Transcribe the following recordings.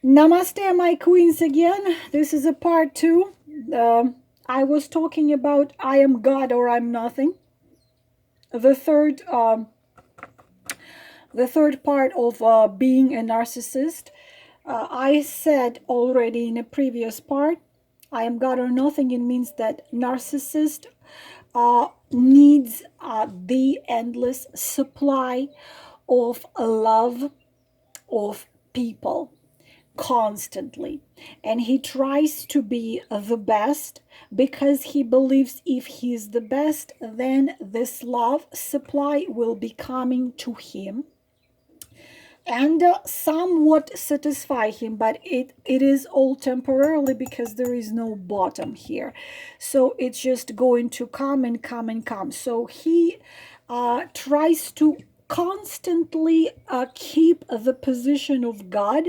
Namaste, my queens, again. This is a part two. I was talking about I am God or I'm nothing. The third, the third part of being a narcissist. I said already in a previous part, I am God or nothing. It means that narcissist needs the endless supply of love of people constantly, and he tries to be the best because he believes if he's the best, then this love supply will be coming to him and somewhat satisfy him, but it is all temporarily because there is no bottom here, so it's just going to come and come and come. So he tries to constantly keep the position of God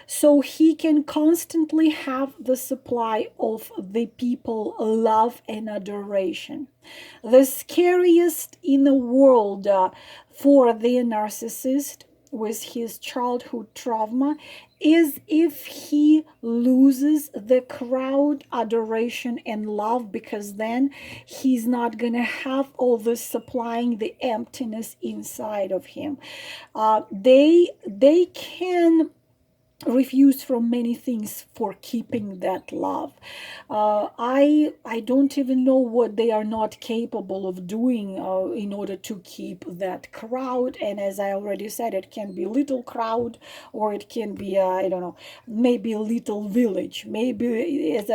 so he can constantly have the supply of the people love and adoration. The scariest in the world for the narcissist with his childhood trauma is if he loses the crowd adoration and love, because then he's not gonna have all this supplying the emptiness inside of him. They can refused from many things for keeping that love. I don't even know what they are not capable of doing in order to keep that crowd. And as I already said, it can be little crowd, or it can be I don't know, maybe a little village. Maybe as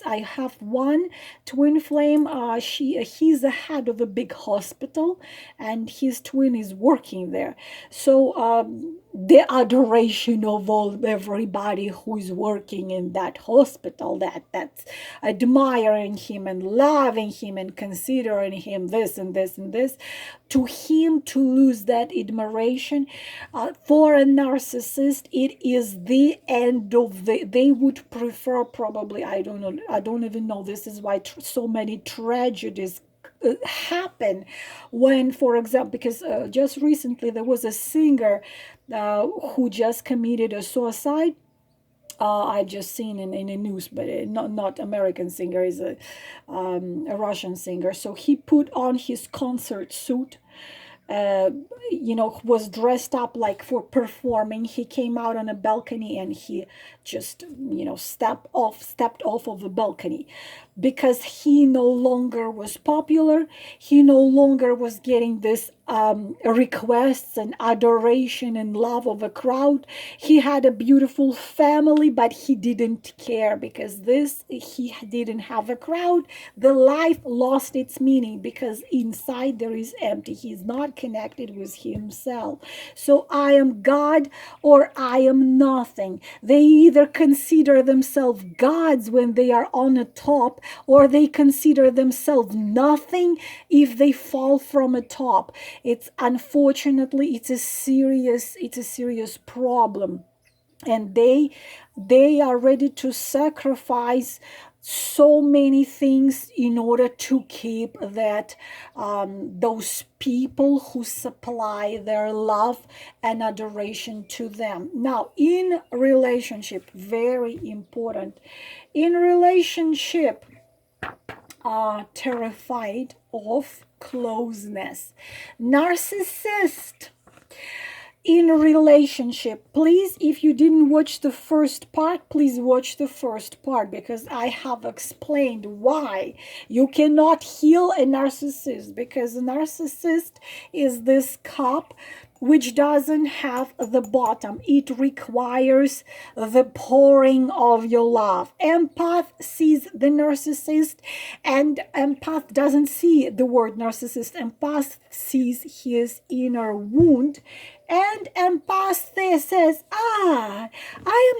I have one twin flame. He's the head of a big hospital, and his twin is working there. So the adoration of everybody who is working in that hospital, that's admiring him and loving him and considering him this and this and this, to him to lose that admiration, for a narcissist, it is the end of they would prefer, probably, I don't know, I don't even know, this is why so many tragedies happen when, for example, because just recently there was a singer who just committed a suicide. I just seen in the news, but not American singer, is a Russian singer. So he put on his concert suit, uh, was dressed up like for performing. He came out on a balcony and he just, stepped off of the balcony because he no longer was popular. He no longer was getting this requests and adoration and love of a crowd. He had a beautiful family, but he didn't care because he didn't have a crowd. The life lost its meaning because inside there is empty. He's not connected with himself. So I am God or I am nothing. They either consider themselves gods when they are on the top, or they consider themselves nothing if they fall from a top. It's unfortunately, it's a serious problem, and they are ready to sacrifice so many things in order to keep that those people who supply their love and adoration to them. Now, in relationship, very important, in relationship, terrified of closeness. Narcissist in relationship, please, if you didn't watch the first part, please watch the first part, because I have explained why you cannot heal a narcissist, because a narcissist is this cup which doesn't have the bottom. It requires the pouring of your love. Empath sees the narcissist, and empath doesn't see the word narcissist. Empath sees his inner wound, and empath says, I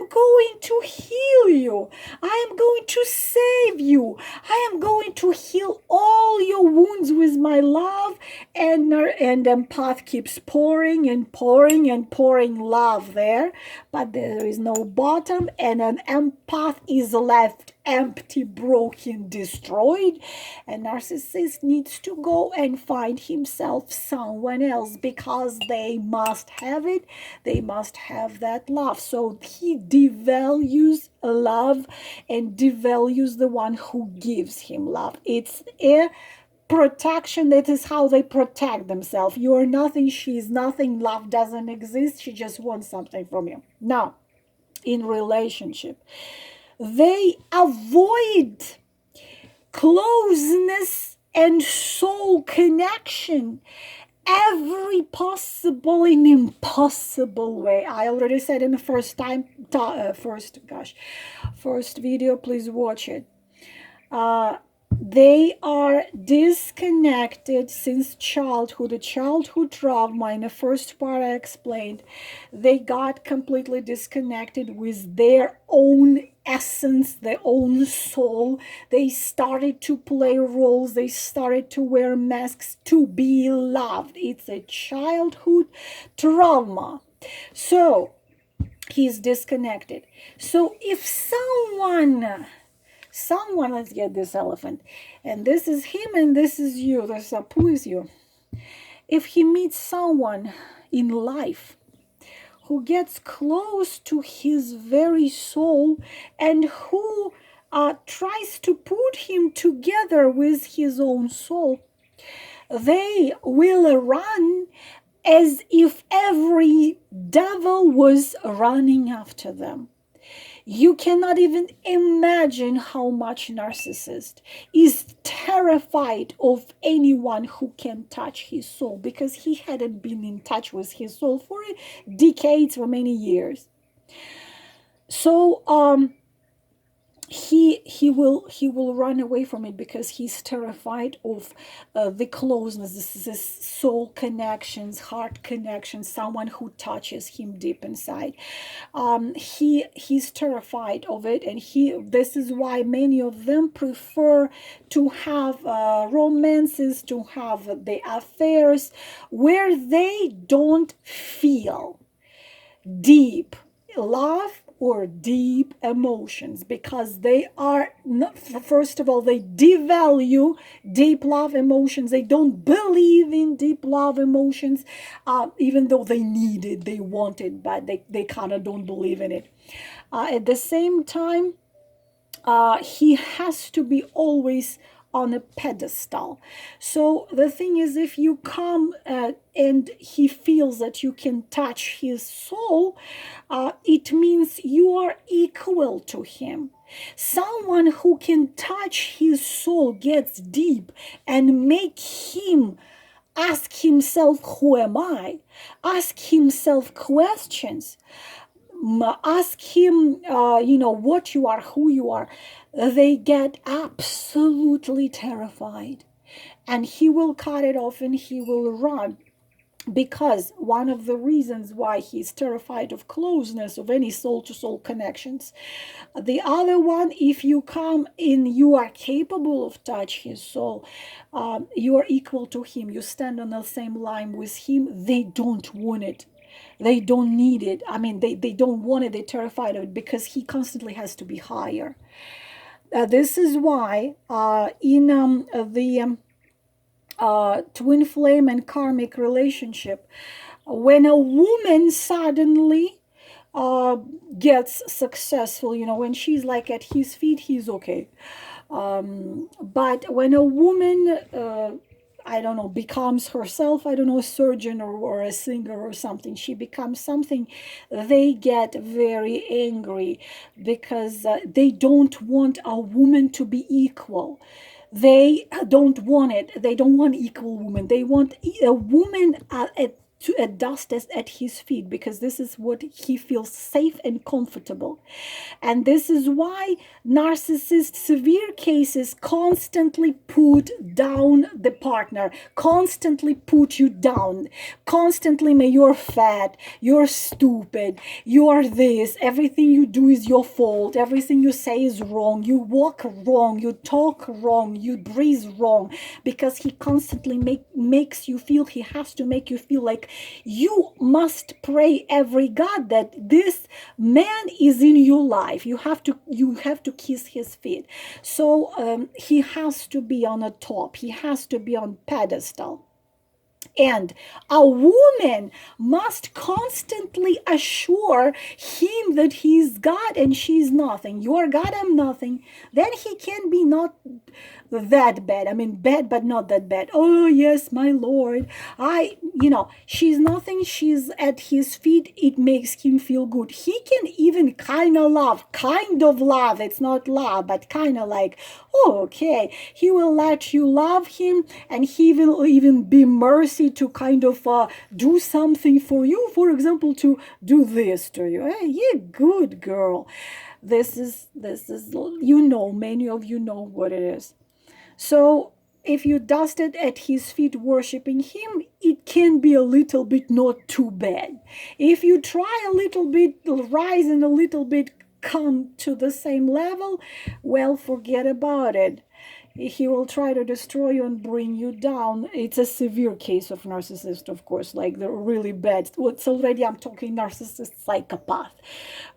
am going to heal you. I am going to save you. I am going to heal all your wounds with my love. And empath keeps pouring and pouring and pouring love there, but there is no bottom, and an empath is left empty, broken, destroyed. A narcissist needs to go and find himself someone else because they must have it. They must have that love. So he devalues love and devalues the one who gives him love. It's a protection. That is how they protect themselves. You're nothing, she's nothing, love doesn't exist, she just wants something from you. Now, in relationship, they avoid closeness and soul connection every possible and impossible way. I already said in the first video, please watch it. They are disconnected since childhood. The childhood trauma in the first part I explained, they got completely disconnected with their own essence, their own soul. They started to play roles. They started to wear masks to be loved. It's a childhood trauma. So he's disconnected. So if someone, let's get this elephant, and this is him and this is you, this is who is you. If he meets someone in life who gets close to his very soul and who tries to put him together with his own soul, they will run as if every devil was running after them. You cannot even imagine how much narcissist is terrified of anyone who can touch his soul, because he hadn't been in touch with his soul for decades, for many years. So he will run away from it because he's terrified of the closeness, this soul connections, heart connections, someone who touches him deep inside. He's terrified of it, and this is why many of them prefer to have romances, to have the affairs where they don't feel deep love or deep emotions, because they are not, first of all, they devalue deep love emotions. They don't believe in deep love emotions, even though they need it, they want it, but they kind of don't believe in it. At the same time, he has to be always on a pedestal. So the thing is, if you come and he feels that you can touch his soul, it means you are equal to him. Someone who can touch his soul gets deep and make him ask himself, who am I? Ask himself questions. Ask him, what you are, who you are. They get absolutely terrified, and he will cut it off and he will run, because one of the reasons why he's terrified of closeness, of any soul-to-soul connections. The other one, if you come in, you are capable of touch his soul, you are equal to him, you stand on the same line with him, they don't want it. They don't need it. I mean, they don't want it. They're terrified of it because he constantly has to be higher. This is why in the twin flame and karmic relationship, when a woman suddenly gets successful, when she's like at his feet, he's okay. But when a woman becomes herself, a surgeon or a singer or something, she becomes something, they get very angry because they don't want a woman to be equal. They don't want it. They don't want equal woman. They want a woman to dust at his feet, because this is what he feels safe and comfortable. And this is why narcissist severe cases constantly put down the partner, constantly put you down, constantly may you're fat, you're stupid, you are this, everything you do is your fault, everything you say is wrong, you walk wrong, you talk wrong, you breathe wrong, because he constantly makes you feel, he has to make you feel like like you must pray every God that this man is in your life. You have to kiss his feet. So he has to be on a top. He has to be on pedestal. And a woman must constantly assure him that he is God and she is nothing. You are God, I'm nothing. Then he can be not that bad. I mean, bad, but not that bad. Oh, yes, my Lord. She's nothing. She's at his feet. It makes him feel good. He can even kind of love. It's not love, but kind of like, oh, okay. He will let you love him, and he will even be mercy to kind of do something for you. For example, to do this to you. Hey, you good girl. This is, many of you know what it is. So if you dusted at his feet worshiping him, it can be a little bit not too bad. If you try a little bit, rise and a little bit come to the same level, well, forget about it. He will try to destroy you and bring you down. It's a severe case of narcissist, of course, like the really bad. It's already, I'm talking narcissist, psychopath.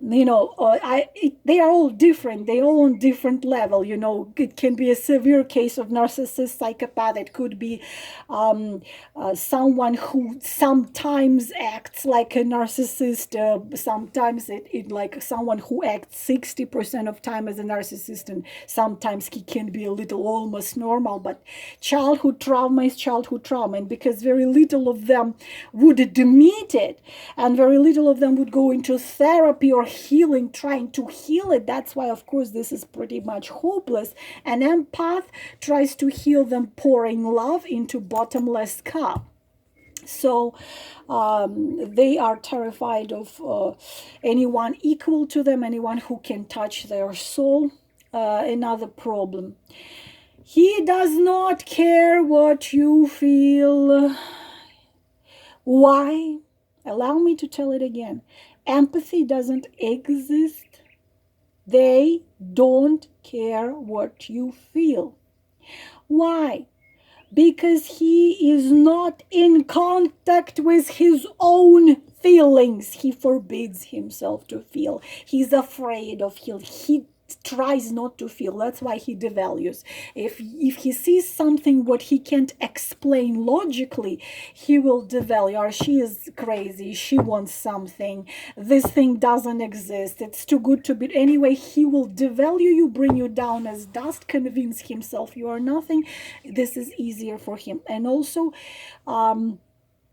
They are all different. They all on different level. It can be a severe case of narcissist, psychopath. It could be someone who sometimes acts like a narcissist. Sometimes it like someone who acts 60% of time as a narcissist, and sometimes he can be a little almost normal. But childhood trauma is childhood trauma, and because very little of them would admit it, and very little of them would go into therapy or healing, trying to heal it, that's why, of course, this is pretty much hopeless. An empath tries to heal them, pouring love into bottomless cup. So they are terrified of anyone equal to them, anyone who can touch their soul. Another problem: he does not care what you feel. Why? Allow me to tell it again. Empathy doesn't exist. They don't care what you feel. Why? Because he is not in contact with his own feelings. He forbids himself to feel. He's afraid of feeling. He tries not to feel. That's why he devalues. If he sees something what he can't explain logically, he will devalue. Or she is crazy, she wants something, this thing doesn't exist, it's too good to be. Anyway, he will devalue you, bring you down as dust, convince himself you are nothing. This is easier for him. And also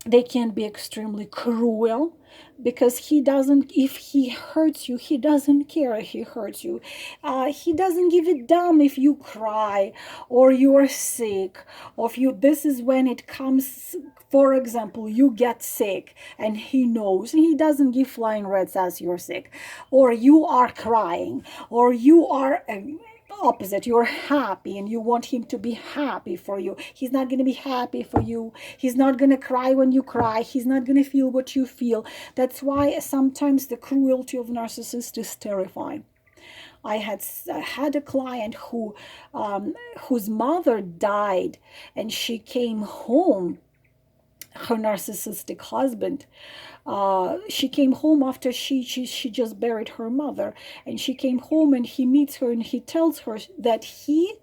they can be extremely cruel, because if he hurts you, he doesn't care if he hurts you. He doesn't give a damn if you cry or you are sick, or this is when it comes. For example, you get sick and he knows, and he doesn't give flying reds as you're sick, or you are crying, or you are opposite, you're happy and you want him to be happy for you. He's not going to be happy for you. He's not going to cry when you cry. He's not going to feel what you feel. That's why sometimes the cruelty of narcissists is terrifying. I had a client whose mother died, and she came home. Her narcissistic husband, she came home after she just buried her mother, and she came home, and he meets her and he tells her that he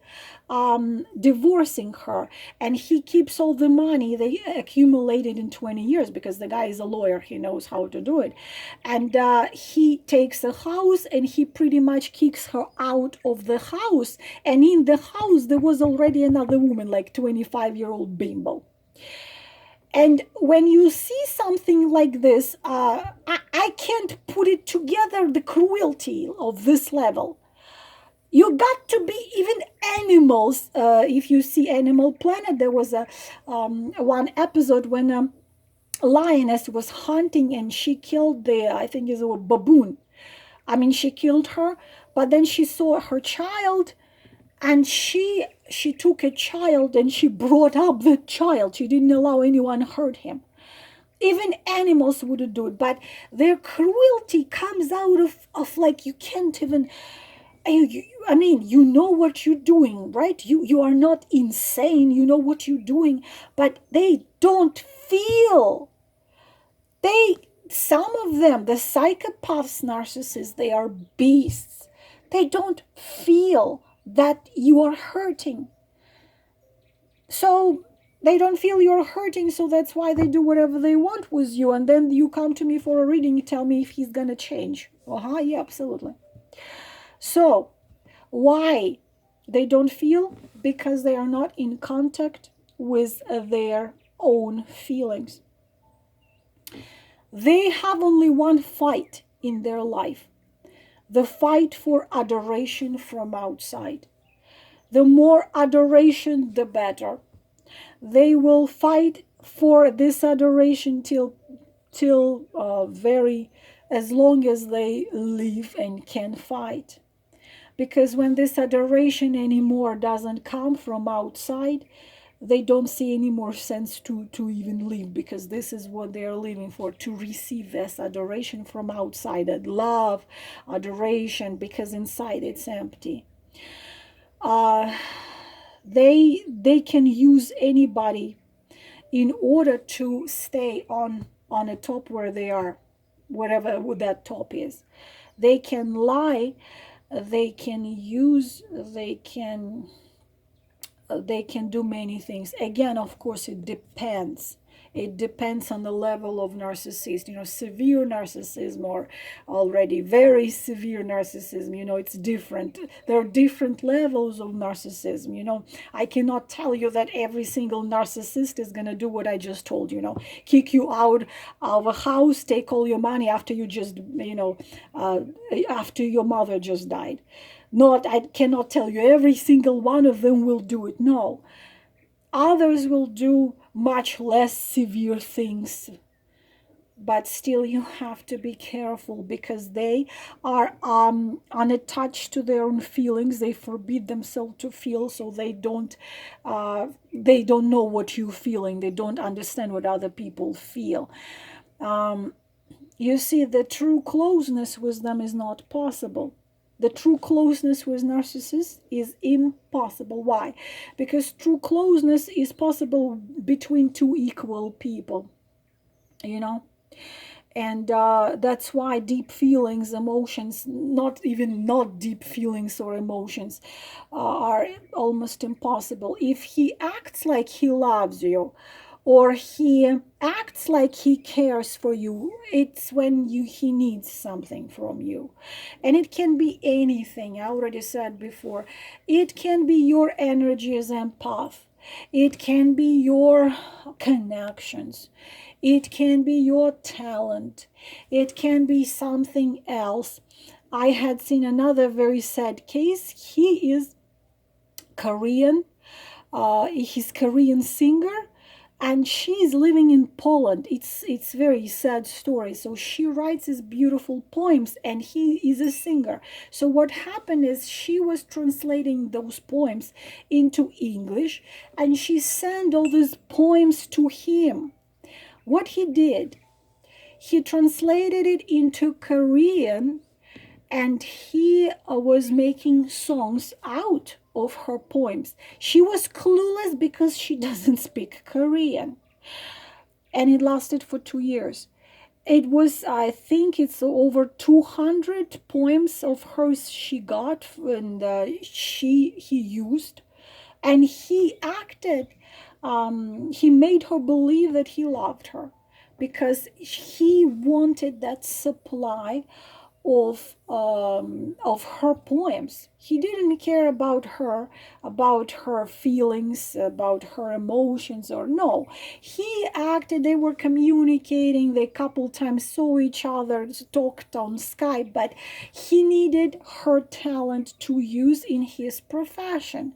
divorcing her, and he keeps all the money they accumulated in 20 years, because the guy is a lawyer, he knows how to do it. And he takes a house and he pretty much kicks her out of the house, and in the house there was already another woman, like 25-year-old bimbo. And when you see something like this, I can't put it together, the cruelty of this level. You got to be even animals. If you see Animal Planet, there was one episode when a lioness was hunting and she killed I think it's a baboon. I mean, she killed her, but then she saw her child, and she took a child and she brought up the child. She didn't allow anyone hurt him. Even animals wouldn't do it, but their cruelty comes out of like, you can't even, I mean, you know what you're doing, right? You are not insane, you know what you're doing, but they don't feel. Some of them, the psychopaths, narcissists, they are beasts. They don't feel that you are hurting. So they don't feel you're hurting, so that's why they do whatever they want with you. And then you come to me for a reading, you tell me if he's going to change. Yeah, absolutely. So why they don't feel? Because they are not in contact with their own feelings. They have only one fight in their life, the fight for adoration from outside. The more adoration, the better. They will fight for this adoration till very as long as they live and can fight. Because when this adoration anymore doesn't come from outside, they don't see any more sense to even live, because this is what they are living for, to receive this adoration from outside, that love, adoration, because inside it's empty. They can use anybody in order to stay on a top where they are, whatever that top is. They can lie, they can use, they can do many things. Again, of course, it depends. It depends on the level of narcissism. Severe narcissism or already very severe narcissism, it's different. There are different levels of narcissism. I cannot tell you that every single narcissist is going to do what I just told you, kick you out of a house, take all your money after you just, after your mother just died. I cannot tell you every single one of them will do it. No. Others will do much less severe things. But still, you have to be careful, because they are unattached to their own feelings. They forbid themselves to feel, so they don't know what you're feeling. They don't understand what other people feel. You see, the true closeness with them is not possible. The true closeness with narcissists is impossible. Why? Because true closeness is possible between two equal people, and that's why deep feelings, emotions, not deep feelings or emotions, are almost impossible. If he acts like he loves you, or he acts like he cares for you, it's when he needs something from you. And it can be anything. I already said before, it can be your energy as empath, it can be your connections, it can be your talent, it can be something else. I had seen another very sad case. He is Korean, he's Korean singer, and she's living in Poland. It's very sad story. So she writes these beautiful poems, and he is a singer. So what happened is she was translating those poems into English, and she sent all these poems to him. What he did, he translated it into Korean, and he was making songs out of her poems. She was clueless because she doesn't speak Korean. And it lasted for 2 years. It was, I think it's over 200 poems of hers she got, and he used. And he acted, he made her believe that he loved her, because he wanted that supply of her poems. He didn't care about her feelings, about her emotions, or no. He acted, they were communicating, they couple times saw each other, talked on Skype, but he needed her talent to use in his profession.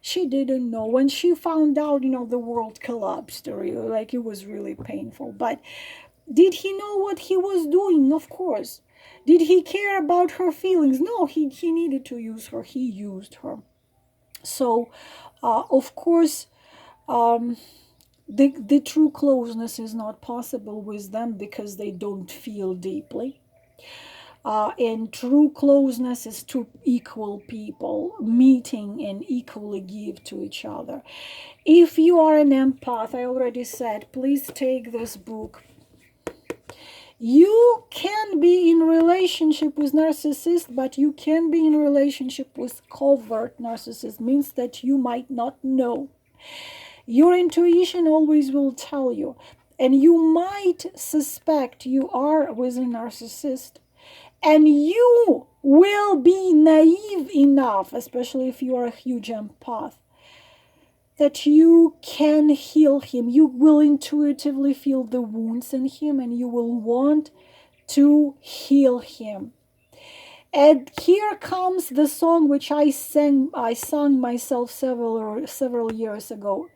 She didn't know. When she found out, the world collapsed. Like, it was really painful. But did he know what he was doing? Of course. Did he care about her feelings? No, he needed to use her. He used her. So, of course, the true closeness is not possible with them, because they don't feel deeply. And true closeness is two equal people meeting and equally give to each other. If you are an empath, I already said, please take this book. You can be in relationship with narcissist, but you can be in relationship with covert narcissist. Means that you might not know. Your intuition always will tell you. And you might suspect you are with a narcissist. And you will be naive enough, especially if you are a huge empath, that you can heal him. You will intuitively feel the wounds in him and you will want to heal him. And here comes the song which I sung myself several years ago.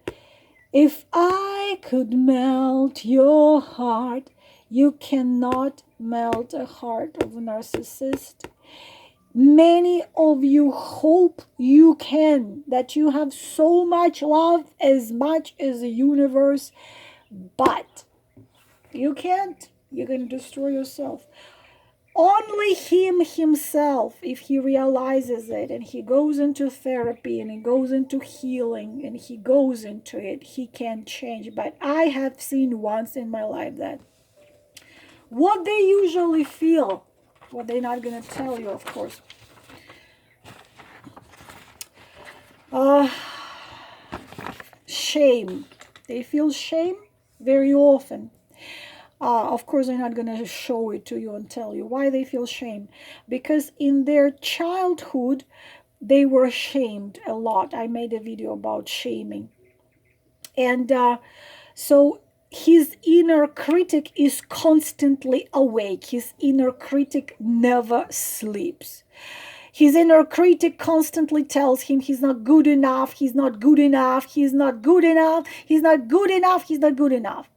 If I could melt your heart, you cannot melt a heart of a narcissist. Many of you hope you can, that you have so much love, as much as the universe, but you can't. You're going to destroy yourself. Only him himself, if he realizes it and he goes into therapy and he goes into healing and he goes into it, he can change. But I have seen once in my life that what they usually feel, what they're not going to tell you, of course, shame. They feel shame very often. Of course, I'm not going to show it to you and tell you why they feel shame. Because in their childhood, they were shamed a lot. I made a video about shaming. And so his inner critic is constantly awake. His inner critic never sleeps. His inner critic constantly tells him he's not good enough, he's not good enough, he's not good enough, he's not good enough, he's not good enough.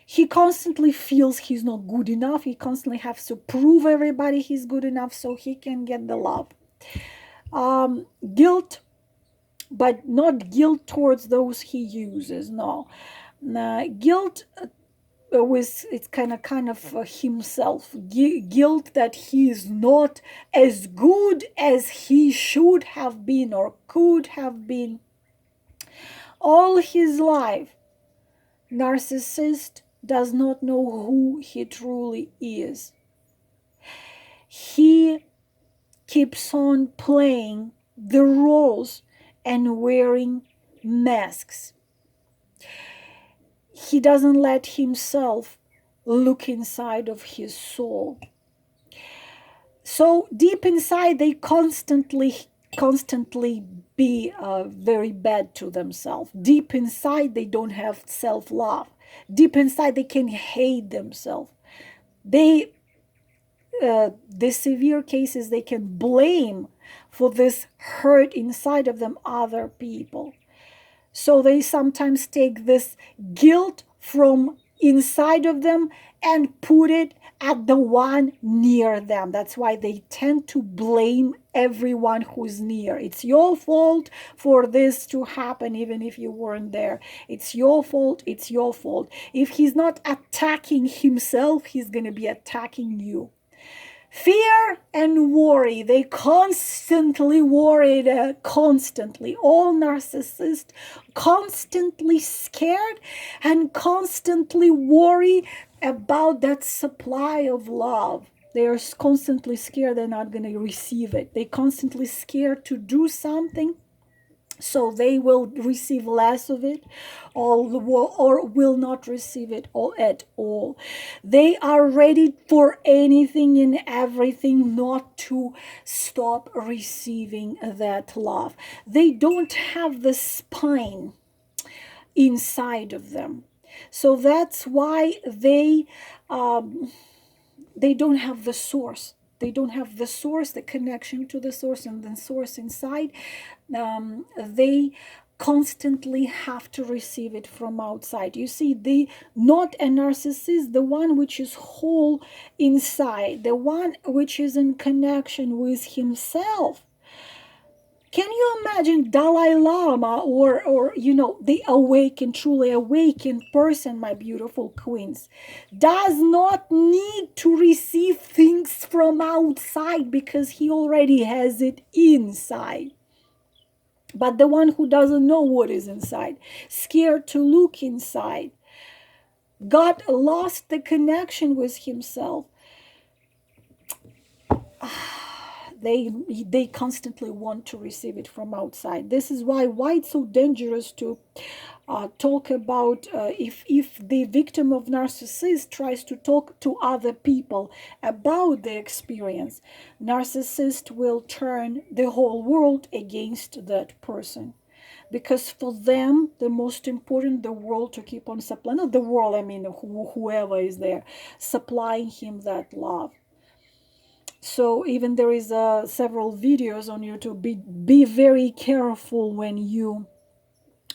He constantly feels he's not good enough. He constantly has to prove everybody he's good enough so he can get the love. Guilt, but not guilt towards those he uses. No, guilt it's kind of himself. Guilt that he is not as good as he should have been or could have been. All his life, narcissist does not know who he truly is. He keeps on playing the roles and wearing masks. He doesn't let himself look inside of his soul. So deep inside, they constantly be very bad to themselves. Deep inside, they don't have self-love. Deep inside, they can hate themselves. The severe cases, they can blame for this hurt inside of them other people. So they sometimes take this guilt from inside of them and put it at the one near them. That's why they tend to blame everyone who's near. It's your fault for this to happen, even if you weren't there. It's your fault. It's your fault. If he's not attacking himself, he's going to be attacking you. Fear and worry, they constantly worried, constantly. All narcissists constantly scared and constantly worry about that supply of love. They are constantly scared they're not going to receive it. They constantly scared to do something, so they will receive less of it or will not receive it at all. They are ready for anything and everything not to stop receiving that love. They don't have the spine inside of them. So that's why they don't have the source. They don't have the source, the connection to the source and the source inside. They constantly have to receive it from outside. You see, not a narcissist, the one which is whole inside, the one which is in connection with himself. Can you imagine Dalai Lama or the awakened, truly awakened person, my beautiful queens, does not need to receive things from outside because he already has it inside. But the one who doesn't know what is inside, scared to look inside, God lost the connection with himself. They constantly want to receive it from outside. This is why it's so dangerous to talk about, if the victim of narcissist tries to talk to other people about the experience, narcissist will turn the whole world against that person, because for them the most important, the world to keep on supplying, not the world, I mean whoever is there supplying him that love. So even there is several videos on YouTube. Be very careful when you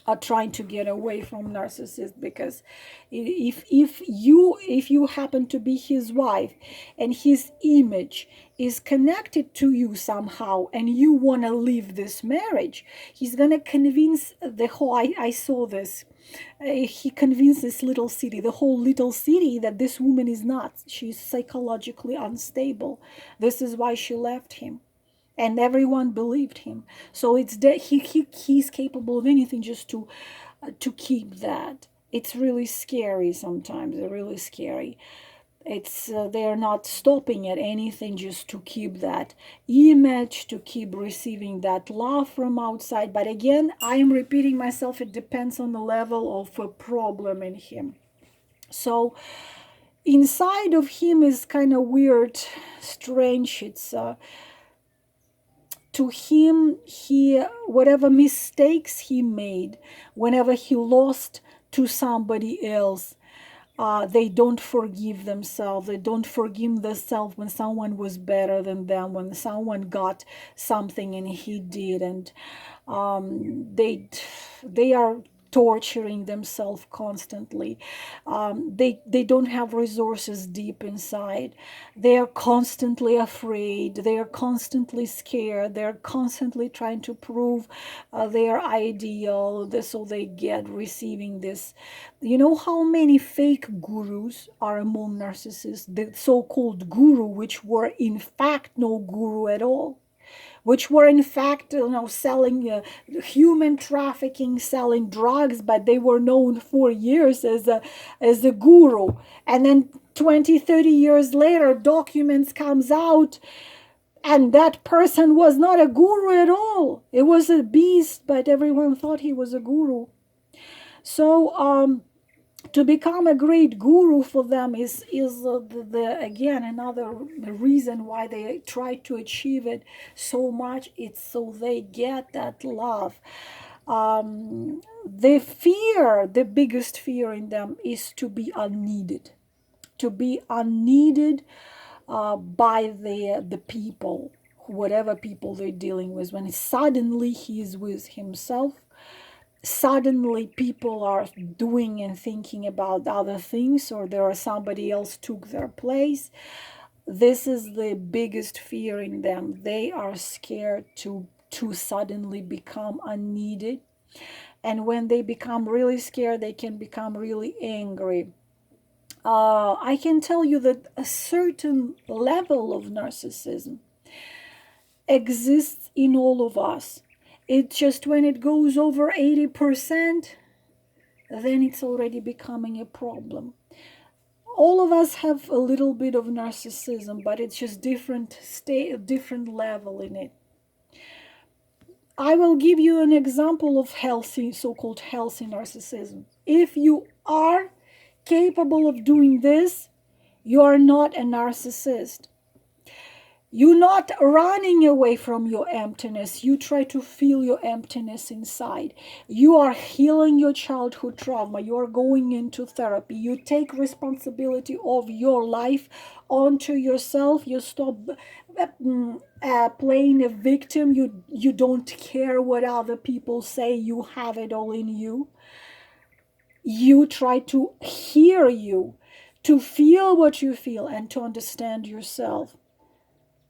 are trying to get away from narcissist, because if you happen to be his wife and his image is connected to you somehow and you want to leave this marriage, he's going to convince the whole, I saw this, he convinced this little city, the whole little city, that this woman is not, she's psychologically unstable. This is why she left him, and everyone believed him. So it's that he's capable of anything just to keep that. It's really scary sometimes. They're really scary. It's they're not stopping at anything just to keep that image, to keep receiving that love from outside. But again, I am repeating myself, it depends on the level of a problem in him. So inside of him is kind of weird, strange. It's to him, he, whatever mistakes he made, whenever he lost to somebody else, they don't forgive themselves. They don't forgive themselves when someone was better than them, when someone got something and he didn't. They are torturing themselves constantly. They don't have resources deep inside. They are constantly afraid. They are constantly scared. They're constantly trying to prove their ideal, so they get receiving this. You know how many fake gurus are among narcissists? The so-called guru, which were in fact no guru at all, which were in fact, selling human trafficking, selling drugs, but they were known for years as a guru. And then 20, 30 years later, documents comes out, and that person was not a guru at all. It was a beast, but everyone thought he was a guru. So to become a great guru for them is again another reason why they try to achieve it so much. It's so they get that love. The biggest fear in them is to be unneeded, by the people, whatever people they're dealing with. When suddenly he is with himself, suddenly people are doing and thinking about other things, or there are somebody else took their place. This is the biggest fear in them. They are scared to suddenly become unneeded. And when they become really scared, they can become really angry. I can tell you that a certain level of narcissism exists in all of us. It's just when it goes over 80%, then it's already becoming a problem. All of us have a little bit of narcissism, but it's just different level in it. I will give you an example of healthy, so-called healthy narcissism. If you are capable of doing this, you are not a narcissist. You're not running away from your emptiness. You try to feel your emptiness inside. You are healing your childhood trauma. You are going into therapy. You take responsibility of your life onto yourself. You stop playing a victim. You don't care what other people say. You have it all in you. You try to hear you, to feel what you feel, and to understand yourself.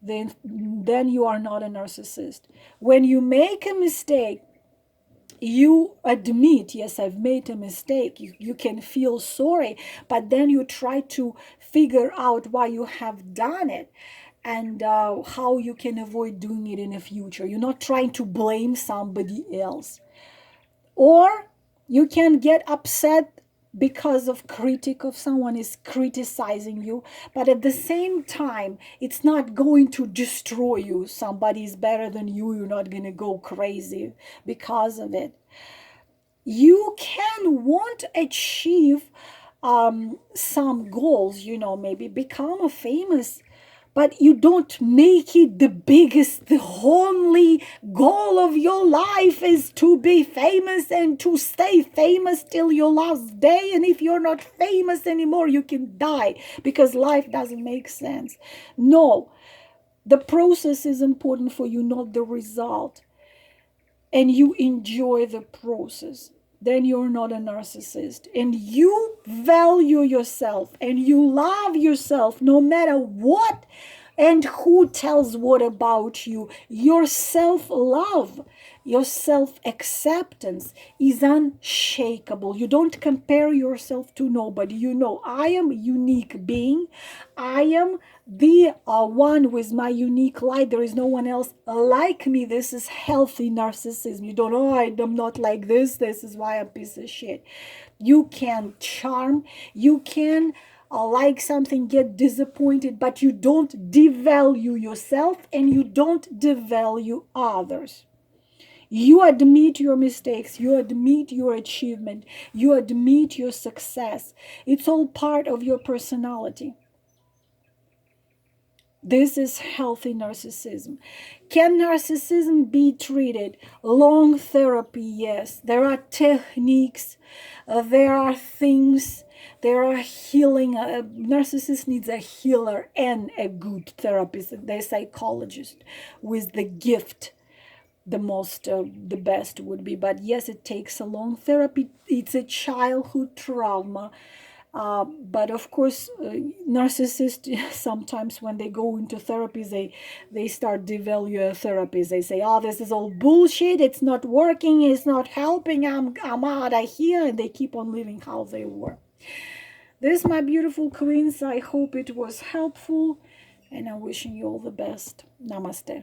Then you are not a narcissist. When you make a mistake, you admit, yes, I've made a mistake. You can feel sorry, but then you try to figure out why you have done it, and how you can avoid doing it in the future. You're not trying to blame somebody else. Or you can get upset because of critic of someone is criticizing you, but at the same time it's not going to destroy you. Somebody is better than you, you're not going to go crazy because of it. You can want to achieve some goals, maybe become a famous, but you don't make it the biggest. The only goal of your life is to be famous and to stay famous till your last day. And if you're not famous anymore, you can die because life doesn't make sense. No, the process is important for you, not the result. And you enjoy the process, then you're not a narcissist. And you value yourself and you love yourself no matter what and who tells what about you. Your self-love, your self-acceptance is unshakable. You don't compare yourself to nobody. I am a unique being. I am the one with my unique light. There is no one else like me. This is healthy narcissism. You don't know, I'm not like this. This is why I'm a piece of shit. You can charm. You can like something, get disappointed, but you don't devalue yourself and you don't devalue others. You admit your mistakes, you admit your achievement, you admit your success. It's all part of your personality. This is healthy narcissism. Can narcissism be treated? Long therapy, yes. There are techniques, there are things, there are healing. A narcissist needs a healer and a good therapist, a psychologist with the gift. The best would be. But yes, it takes a long therapy. It's a childhood trauma. But of course, narcissists sometimes when they go into therapies, they start devaluing therapies. They say, "Oh, this is all bullshit. It's not working. It's not helping. I'm out of here," and they keep on living how they were. This, my beautiful queens. I hope it was helpful, and I'm wishing you all the best. Namaste.